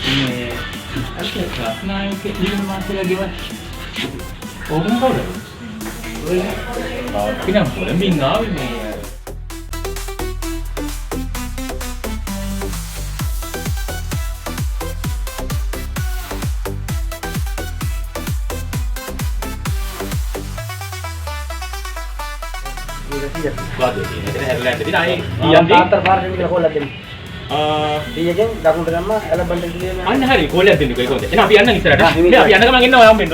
මේ අර රත්නායක ජීවන මාසෙලා ගෙවල්. ඕකම කවුද? ඔය කිනම් පොළඹින් ආවේ මේ වාදේ මෙතන හැරලා ඉඳලා ආයේ යන්නේ ආන්තර පාරේ කියලා කොල්ලක් දෙන්න. ඊයකින් දකුණට ගම්ම එළබන්න කියන අන්න හරි කොල්ලක් දෙන්නකෝ ඒක හොඳයි. එහෙනම් අපි යන්න ඉස්සරහට. මේ අපි යන්න ගමන් එන්න ඔයාම වෙන්න.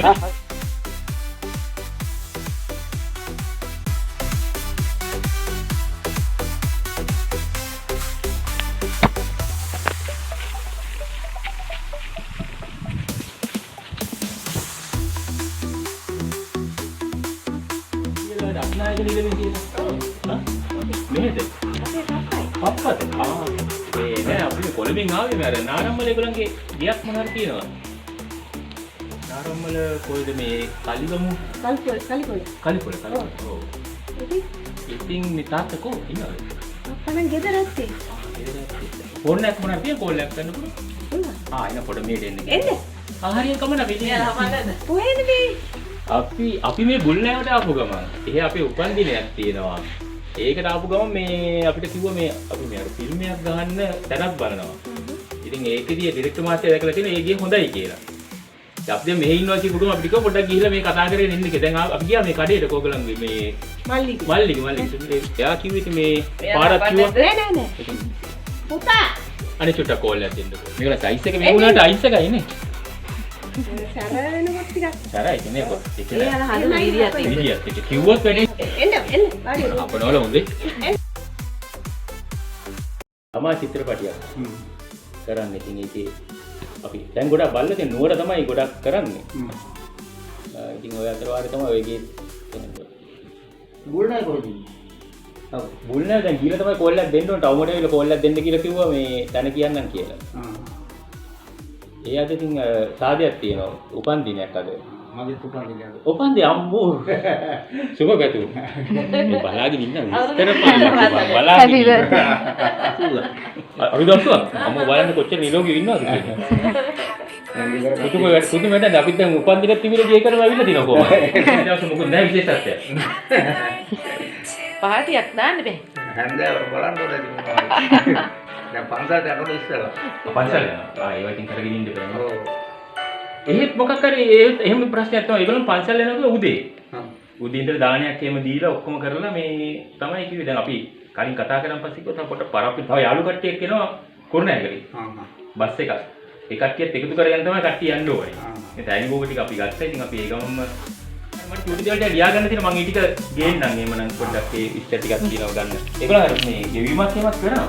අප්පද මේ නෑ අපි කොළඹින් ආවේ මේ අර නාරම්මල ඒගොල්ලන්ගේ ගියක් මොනවාර තියෙනවා නාරම්මල කොයිද මේ කලිගමු කලිකොල ඔව් ඉතින් මේ තාත්තකෝ ඉන්නවද අප්පා නම් ගෙදර ඇත්තේ ෆෝන් එකක් මොනවාර තියෙන කෝල් එකක් කරන්න පුළුවන් එන පොඩ මේට එන්න හරියට කමන වෙන්නේ කොහෙද මේ අපි මේ බුල්නෑවට ආපු ගමන් එහෙ අපේ උපන්දිනයක් තියෙනවා ඒකට ආපු ගමන් මේ අපිට කිව්වා මේ අපි මේ අර ෆිල්ම් එකක් ගහන්න තැනක් බලනවා. ඉතින් ඒකෙදී ඩිරෙක්ටර් මාස්ටර් දැකලා තියෙන ඒ ගේ හොඳයි කියලා. ඉතින් අපි දැන් මෙහෙ ඉන්නවා කියපු ගමන් අපිට කිව්වා පොඩ්ඩක් ගිහිල්ලා මේ කතා කරගෙන ඉන්න කියලා. දැන් අපි ගියා මේ කඩේට කෝගලන්ගේ මේ මල්ලිගේ. එයා කිව්වේ ඉතින් මේ පාරක් කිව්වා. නෑ. පුතා. අනේ චුට්ටක් කෝල් එකක් දෙන්නකෝ. මේකලා සයිස් එක මේ වුණාට අයිස් එකයි නේ. සැර වෙනකොට ටිකක් සැරයි කියන්නේ කො ඒක ඒ අර හදන විදියත් ඒක කිව්වොත් වැඩි එන්න වාඩි අපනවල හොඳේ තමා චිත්‍රපටියක් කරන්නේ ඉතින් ඒකේ අපි දැන් ගොඩක් බල්ල තියෙන නුවර තමයි ගොඩක් කරන්නේ ඉතින් ඔය අතර වාරේ තමයි ඔයගේ බුල්නයි කොහෙද ඔව් බුල්නයි දැන් ගිහලා තමයි කෝල් එකක් දෙන්න ඕන ටවුමට ඇවිල්ලා කෝල් එකක් දෙන්න කියලා කිව්වා මේ තන කියන්නම් කියලා ඒ අද ඉතින් සාදයක් තියෙනවා උපන් දිනයක් අද මගේ උපන් දිනයක් උපන් දින අම්මෝ සුබ පැතුම් මේ බලාගෙන ඉන්න විස්තර බලාගෙන අපි දවසක් අම්මෝ බලන්න කොච්චර නිරෝගී ඉන්නවද කියලා පුදුම වැඩ අපිත් දැන් උපන් දිනක් තිබිලා ගේ කරලා අවිල්ල දිනවා කොහොමද ඒ දවස් මොකද නැහැ විශේෂත්වයක් පාටියක් දාන්න බෑ හන්දෑව බලන්න ඕනේ දැන් පන්සලට යනකොට ඉස්සලා පන්සල යනවා ඒවා ඉතින් කරගෙන ඉන්න බෑ ඔව් එහෙත් මොකක් හරි එහෙම ප්‍රශ්නයක් තමයි ඒගොල්ලෝ පන්සල යනකොට උදේ ඉඳලා දානයක් එහෙම දීලා ඔක්කොම කරලා මේ තමයි කිව්වේ දැන් අපි කලින් කතා කරන් පස්සේ කිව්වා පොඩ පරප්පි තව යාළු කට්ටියක් එනවා කුරුණෑගලේ බස් එකක් ඒ කට්ටියත් එකතු කරගෙන තමයි කට්ටිය යන්න ඕනේ මේ ටයිම් බෝග ටික අපි ගත්තා ඉතින් අපි ඒ ගමන්ම මට චූටි දේවල් ටික ලියා ගන්න තියෙනවා මම ඊ ටික ගේන්නම් එහෙමනම් පොඩ්ඩක් ඒ ඉස්තර ටිකක් කියනවා ගන්න ඒගොල්ලෝ හරි මේ ගෙවීමක් එහෙමත් කරනවා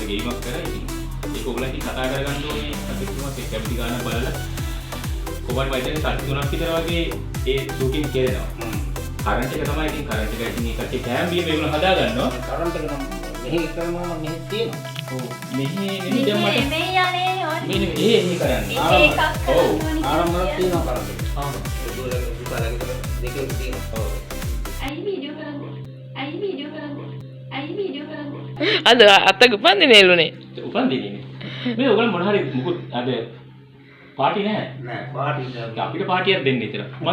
ගේමක් කරා ඉතින් ඒක ඔයගොල්ලෝ ඉතින් කතා කරගන්න ඕනේ අපි තුමත් ඒ කැපිටි ගන්න බලලා කොබල් වයිදනේ සල්ලි 3ක් විතර වගේ ඒ ෂූටින් කෙරෙනවා කරන්ට් එක තමයි ඉතින් කරන්ට් එක ඉතින් ඒකට කැම් බිය මේගොල්ලෝ හදා ගන්නවා කරන්ට් එක නම් මෙහි කරනවා නම් මෙහි තියෙනවා ඔව් මෙහි දැන් මට මේ යන්නේ ඕනේ මේ කරන්නේ ඔව් ආරම්භයක් තියෙනවා කරන්ට් එක ඒගොල්ලෝ විපාරගෙන දෙකේ තියෙනවා ඔව් අයි වීඩියෝ කරන්නේ අද අතක උපන්දිනේ එළුනේ උපන්දිනේ මේ ඔයගොල්ලෝ මොන හරි මුකුත් අද පාටි නෑ පාටි නෑ අපිට පාටියක් දෙන්න ඉතන මම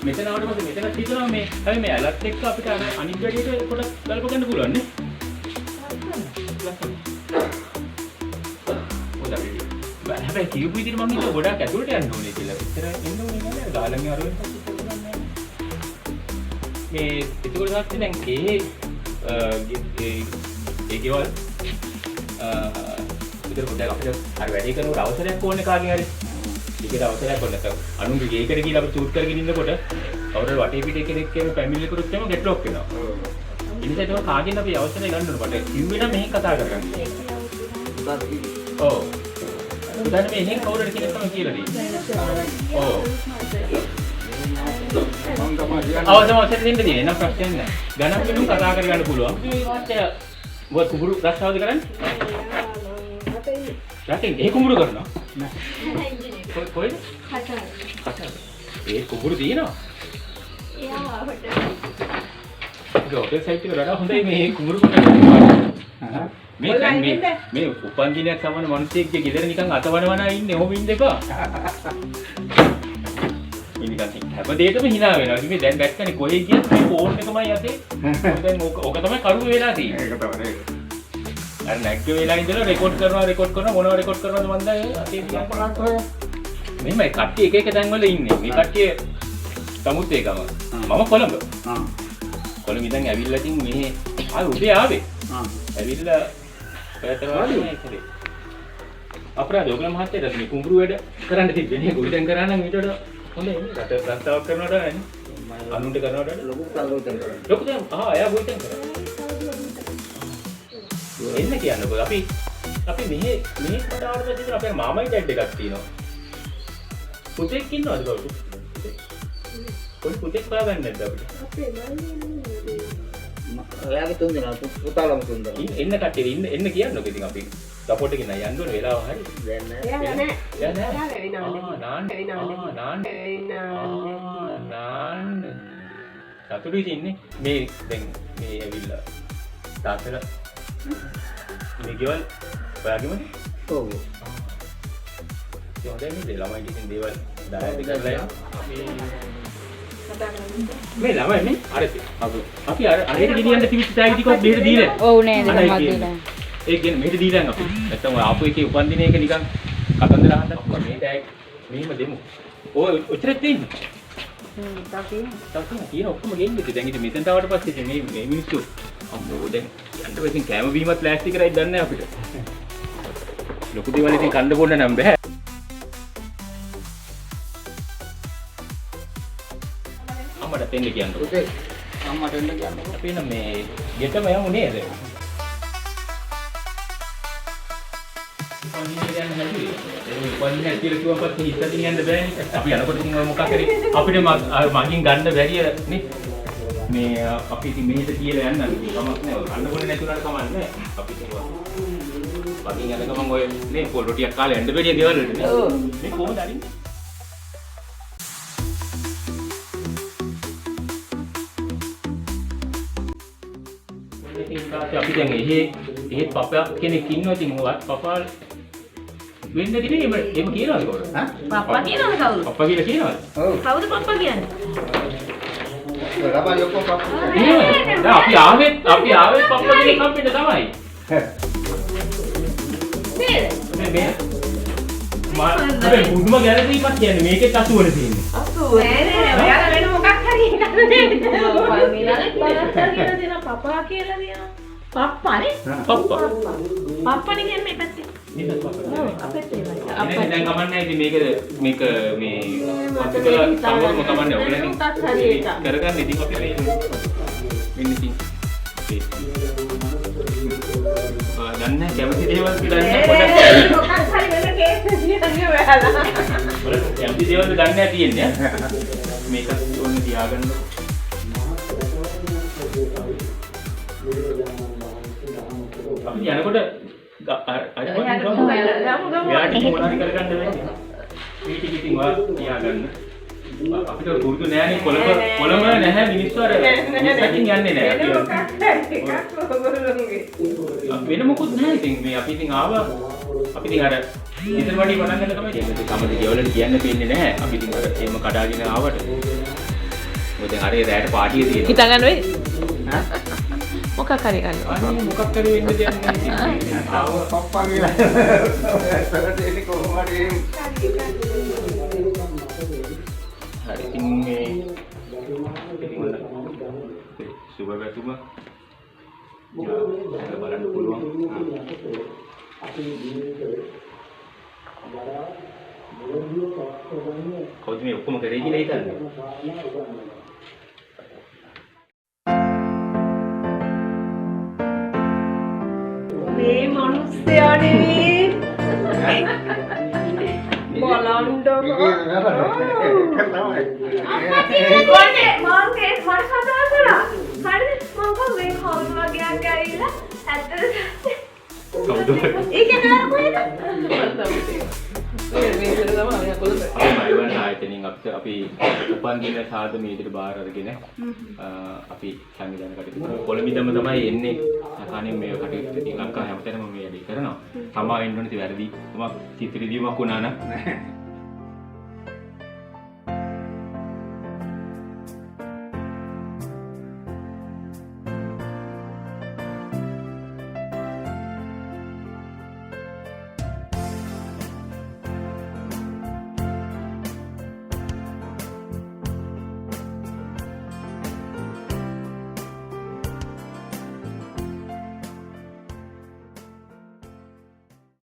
මෙතන ආවට පස්සේ මෙතන හිතනවා මේ හැබැයි මේ ඇලත් එක්ක අපිට අනිත් වැඩේට පොඩක් ගල්ප ගන්න පුළුවන් නේ ඔය හැබැයි කියපු විදිහට මම හිතුවා ගොඩක් ඇතුළට යන්න ඕනේ කියලා ඉතර එන්න ඕනේ නේද ගාලන්ගේ අරවෙන් පස්සේ මේ ඒකවල දැක්කේ දැන් ඒ ගෙවල් විතර පොඩ්ඩක් අපිට අර වැඩේ කරනකොට අවසරයක් ඕනේ කාගෙන් හරි. ඒකට අවසරයක් ඕනේ නැත්නම් අනුන්ගේ ගේකට ගිහලා අපි ෂූට් කරගෙන ඉන්නකොට කවුරුහරි වටේ පිටේ කෙනෙක් කියන ෆැමිලි කරුත් එක්කම ගෙට්ලොක් වෙනවා. ඒ නිසා ඒක කාගෙන් අපි අවසරය ගන්න ඕනේ. මට කිව්වේ නම් මෙහෙන් කතා කරගන්න. ඔව්. උදාහරණ මේ එහෙන් කවුරුහරි කෙනෙක් තමයි කියලා දෙන්නේ. ඔව්. අවසර දෙන්න දෙන්නේ නම් ප්‍රශ්නයක් නෑ. ගණන් වෙනුම් කතා කරගන්න පුළුවන්. මොකද කුඹුරු රස්සාවද කරන්නේ? රටින් ඒ කුඹුරු කරනවා. නෑ. කොයිද? කතාව. ඒ කුඹුරු දිනනවා. එයා හොටල්. ඒක හොටල් සයිට් එක වඩා හොඳයි මේ කුඹුරු කොට. මේ උපන්දිනයක් සමන මිනිස්සෙක්ගේ ගෙදර නිකන් අතවනවනා ඉන්නේ ඔහොම ඉන්න එපා. මේ නිකන් හැම දෙයකම hina වෙනවා. ඉතින් මේ දැන් දැක්කනේ කොහෙ ගියත් මේ ෆෝන් එකමයි අතේ. දැන් ඕක තමයි කරුව වෙලා තියෙන්නේ. ඒක තමයි. අර නැග්ග වෙලා ඉඳලා රෙකෝඩ් කරනවා මොනවා රෙකෝඩ් කරනවද මන් දැන් අතේ තියන් බලන්න ඔය. මෙහෙමයි කට්ටිය එක එක තැන් වල ඉන්නේ. මේ කට්ටිය සමුත් ඒකම. මම කොළඹ. කොළඹ ඉඳන් ඇවිල්ලා තින් මෙහෙ උදේ ආවේ. ඇවිල්ලා පැයතරවාදී කරේ. අපරාධ ඔයගොල්ලෝ මහත්තයාට මේ කුඹුරු වැඩ කරන්න තිබ්බේ නේ. ගොවිතැන් කරා නම් ඊට වඩා හොඳයි නේ. රට ප්‍රස්තාවක් කරනවට නේ. අනුන්ට කරනවට ලොකු ගොවිතැන් කරා. ලොකු දැන් එයා ගොවිතැන් කරා. එන්න කියන්නකෝ අපි මෙහෙ කඩාවට පස්සේ අපේ මාමයි ඩැඩ් එකක් තියෙනවා. පුතෙක් ඉන්නවද කවුරු? කොයි පුතෙක් පාගන්නේ නැද්ද අපිට? අපේ ඔයාගේ තුන් දෙනා පුතාලම තුන් දෙනා. එන්න කට්ටිය එන්න කියන්නකෝ ඉතින් අපි සපෝට් එකකින් නෑ යන්න ඕනේ වෙලාව හරි. දැන් නෑ. නාන්න. සතුටුයි ඉන්නේ. මේ දැන් මේ ඇවිල්ලා තාත්තලා මේ ගෙවල් ඔයාගෙමද? ඔව්. ඒ හොඳයි මේ ළමයි ඉතින් දේවල් දායක කරලා මේ ළමයි නේ අර අපි අර ගෙනියන්න තිබිච්ච ටැග් ටිකක් මෙහෙට දීලා. ඔව් නේද මම දීලා. ඒක ගෙන මෙහෙට දීලා අපි. නැත්තම් ඔය ආපු එකේ උපන්දිනයක නිකන් කතන්දර අහන්න මේ ටැග් මෙහෙම දෙමු. ඔය ඔච්චරක් තියෙන්නේ. තව තියෙන ඔක්කොම ගෙන්නේ. දැන් ඉතින් මෙතෙන් තාවට පස්සේ ඉතින් මේ මිනිස්සු අම්මෝ දැන් යන්න වෙකින් කැම බීමත් ප්ලාස්ටික් කරයි දන්නේ නැහැ අපිට. ලොකු දේවල් ඉතින් කන්න බොන්න නම් බෑ. අම්මට දෙන්න කියන්නකො. අම්මට දෙන්න කියන්නකො. අපි නම් මේ ගෙටම යමු නේද? පොඩි කියලා කිව්වපත් හිතටින් යන්න බෑනේ. අපි යනකොට ඉතින් ඔය මොකක් හරි අපිට මගින් ගන්න බැරිය නේ. මේ අපි ඉතින් මෙහෙට කියලා යන්න කමක් නෑ. කන්න බොන්නේ නැතුණාට කමක් නෑ. අපි ඉතින් මගින් යන ගමන් ඔය නේ පොල් රොටියක් කාලා යන්න බැරිය දේවල් වලට නේ. ඔව්. මේ කොහොමද අරින්නේ? අපි දැන් එහෙ පපා කෙනෙක් ඉන්නවා ඉතින් ඔයත් පපා වෙන්න දිනේ එහෙම කියනවාද කවුරු? පප්පා කියනවද කවුරු? පප්පා කියලා කියනවාද? ඔව්. කවුද පප්පා කියන්නේ? ළමයි ඔක්කොම පප්පා. දැන් අපි ආවෙත් පප්පා කෙනෙක් හම්බෙන්න තමයි. නේද? මේ මම බුදුම ගැලදීමක් කියන්නේ මේකේ 80 වල තියෙන්නේ. 80 නෑ ඔයාලා වෙන මොකක් හරි හිතන්නේ. මීලානේ බලන්න කියලා දෙන පපා කියලා දෙනවා. පප්පානේ? පප්පානේ කියන්නේ මේ පැත්තේ. නේද පප්පා? ඔව් අපිට ඒවයි. අපිට දැන් කමන්නේ ඉතින් මේක මේ පස්සේ සමගම කමන්නේ ඔයගොල්ලෝ කරගන්න ඉතින් අපි මේ මෙන්න ඉතින් දන්නේ කැමති දේවල් කියලා නැහැ පොඩක් මොකක් හරි වෙන කේස් කියන්නේ ඔයාලා. කැමති දේවල් දන්නේ නැහැ තියෙන්නේ මේක ඕනේ තියාගන්න. අපි යනකොට අර යාට මොනවාරි කරගන්න වෙන්නේ. මේ ටික ඉතින් ඔයා තියාගන්න. අපිට පුරුදු නෑනේ කොළඹ නැහැ මිනිස්සු අර ඉස්සකින් යන්නේ නෑ. වෙන මොකුත් නෑ ඉතින් මේ අපි ඉතින් ආවා අපි ඉතින් අර ඉතින් වඩි වණන් ගන්න තමයි තියෙන්නේ. සමහර දේවල්වල කියන්න දෙන්නේ නැහැ. අපි ඉතින් අර එහෙම කඩාගෙන ආවට. මොකද දැන් අර රැයට පාටිය තියෙනවා. හිතා ගන්න වෙයි. මොකක් හරි ගන්න. අනේ මොකක් හරි වෙන්න දෙයක් නැහැ ඉතින්. ආව පප්පා කියලා. සරදෙන්නේ කොහොමද හරි ඉතින් මේ සුබ වැතුම බලන්න පුළුවන්. කවුද මේ ඔක්කොම කරේ කියලා හිතන්නේ? මේ මිනිස්සයා නෙවෙයි. බලන්ඩ ආයතනය ඉතින් අපි උපන් දින සාද මේ විදිහට බාර අරගෙන අපි සංවිධානය කටයුතු කරනවා. කොළඹින්දම තමයි එන්නේ. අනේ මේ කටයුතු ඉතින් ලංකාව හැමතැනම මේ වැඩි කරනවා. සමා වෙන්න ඕනේ ඉතින් වැරදි. මොකක් චිත්‍ර රිදීමක් වුණා නම්